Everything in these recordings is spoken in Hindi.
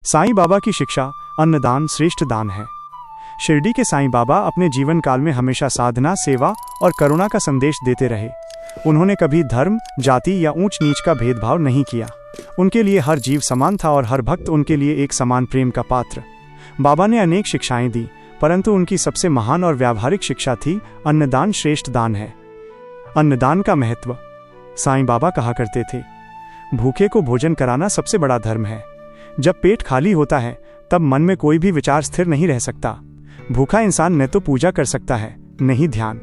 साईं बाबा की शिक्षा, अन्नदान श्रेष्ठ दान है। शिरडी के साईं बाबा अपने जीवन काल में हमेशा साधना, सेवा और करुणा का संदेश देते रहे। उन्होंने कभी धर्म, जाति या ऊंच नीच का भेदभाव नहीं किया। उनके लिए हर जीव समान था और हर भक्त उनके लिए एक समान प्रेम का पात्र। बाबा ने अनेक शिक्षाएं दी, परंतु उनकी सबसे महान और व्यावहारिक शिक्षा थी, अन्नदान श्रेष्ठ दान है। अन्नदान का महत्व। साईं बाबा कहा करते थे, भूखे को भोजन कराना सबसे बड़ा धर्म है। जब पेट खाली होता है तब मन में कोई भी विचार स्थिर नहीं रह सकता। भूखा इंसान न तो पूजा कर सकता है, नहीं ध्यान।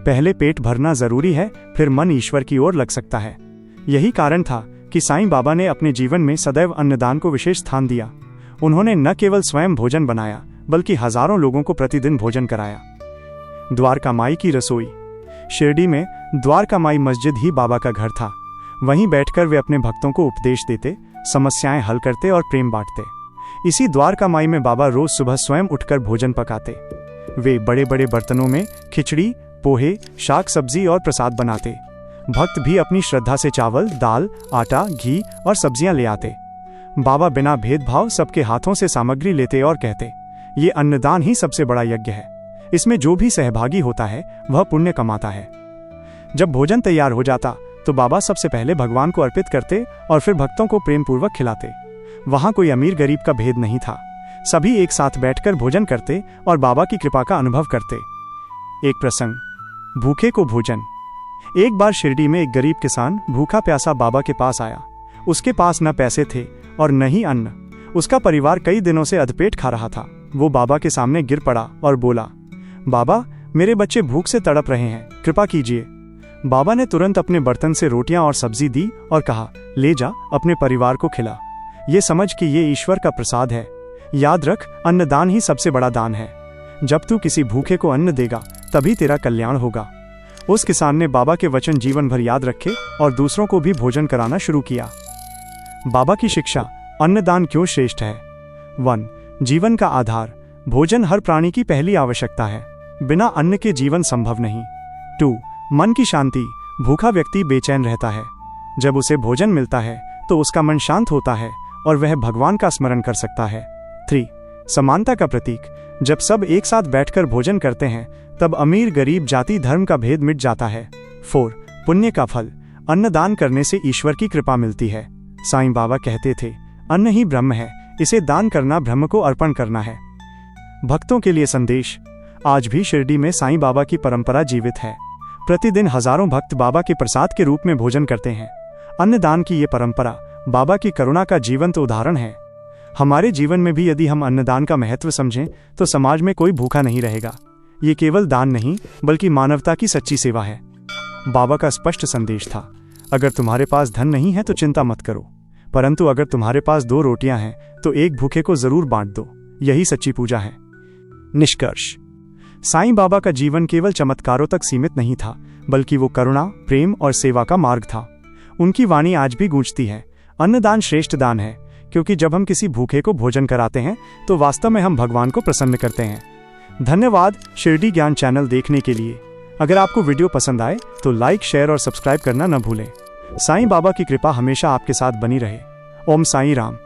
पहले पेट भरना जरूरी है, फिर मन ईश्वर की ओर लग सकता है। यही कारण था कि साईं बाबा ने अपने जीवन में सदैव अन्नदान को विशेष स्थान दिया। उन्होंने न केवल स्वयं भोजन बनाया, बल्कि हजारों लोगों को प्रतिदिन भोजन कराया। द्वारका माई की रसोई। शिरडी में द्वारका माई मस्जिद ही बाबा का घर था। वहीं बैठकर वे अपने भक्तों को उपदेश देते, समस्याएं हल करते और प्रेम बांटते। इसी द्वारका माई में बाबा रोज सुबह स्वयं उठकर भोजन पकाते। वे बड़े बड़े बर्तनों में खिचड़ी, पोहे, शाक सब्जी और प्रसाद बनाते। भक्त भी अपनी श्रद्धा से चावल, दाल, आटा, घी और सब्जियां ले आते। बाबा बिना भेदभाव सबके हाथों से सामग्री लेते और कहते, ये अन्नदान ही सबसे बड़ा यज्ञ है। इसमें जो भी सहभागी होता है वह पुण्य कमाता है। जब भोजन तैयार हो जाता तो बाबा सबसे पहले भगवान को अर्पित करते और फिर भक्तों को प्रेम पूर्वक खिलाते। वहां कोई अमीर गरीब का भेद नहीं था। सभी एक साथ बैठकर भोजन करते और बाबा की कृपा का अनुभव करते। एक प्रसंग, भूखे को भोजन। एक बार शिरडी में एक गरीब किसान भूखा प्यासा बाबा के पास आया। उसके पास न पैसे थे और न ही अन्न। उसका परिवार कई दिनों से अधपेट खा रहा था। वो बाबा के सामने गिर पड़ा और बोला, बाबा, मेरे बच्चे भूख से तड़प रहे हैं, कृपा कीजिए। बाबा ने तुरंत अपने बर्तन से रोटियां और सब्जी दी और कहा, ले जा, अपने परिवार को खिला। ये समझ कि ये ईश्वर का प्रसाद है। याद रख, अन्नदान ही सबसे बड़ा दान है। जब तू किसी भूखे को अन्न देगा तभी तेरा कल्याण होगा। उस किसान ने बाबा के वचन जीवन भर याद रखे और दूसरों को भी भोजन कराना शुरू किया। बाबा की शिक्षा, अन्नदान क्यों श्रेष्ठ है। 1. जीवन का आधार। भोजन हर प्राणी की पहली आवश्यकता है। बिना अन्न के जीवन संभव नहीं। 2. मन की शांति। भूखा व्यक्ति बेचैन रहता है। जब उसे भोजन मिलता है तो उसका मन शांत होता है और वह भगवान का स्मरण कर सकता है। 3. समानता का प्रतीक। जब सब एक साथ बैठकर भोजन करते हैं तब अमीर गरीब जाति धर्म का भेद मिट जाता है। 4. पुण्य का फल। अन्नदान करने से ईश्वर की कृपा मिलती है। साईं बाबा कहते थे, अन्न ही ब्रह्म है, इसे दान करना ब्रह्म को अर्पण करना है। भक्तों के लिए संदेश। आज भी शिरडी में साईं बाबा की परंपरा जीवित है। प्रतिदिन हजारों भक्त बाबा के प्रसाद के रूप में भोजन करते हैं। अन्नदान की ये परंपरा बाबा की करुणा का जीवंत उदाहरण है। हमारे जीवन में भी यदि हम अन्नदान का महत्व समझें तो समाज में कोई भूखा नहीं रहेगा। ये केवल दान नहीं, बल्कि मानवता की सच्ची सेवा है। बाबा का स्पष्ट संदेश था, अगर तुम्हारे पास धन नहीं है तो चिंता मत करो, परंतु अगर तुम्हारे पास 2 रोटियां हैं तो एक भूखे को जरूर बांट दो। यही सच्ची पूजा है। निष्कर्ष, साईं बाबा का जीवन केवल चमत्कारों तक सीमित नहीं था, बल्कि वो करुणा, प्रेम और सेवा का मार्ग था। उनकी वाणी आज भी गूंजती है, अन्नदान श्रेष्ठ दान है, क्योंकि जब हम किसी भूखे को भोजन कराते हैं तो वास्तव में हम भगवान को प्रसन्न करते हैं। धन्यवाद शिरडी ज्ञान चैनल देखने के लिए। अगर आपको वीडियो पसंद आए तो लाइक, शेयर और सब्सक्राइब करना न भूलें। साईं बाबा की कृपा हमेशा आपके साथ बनी रहे। ओम साईं राम।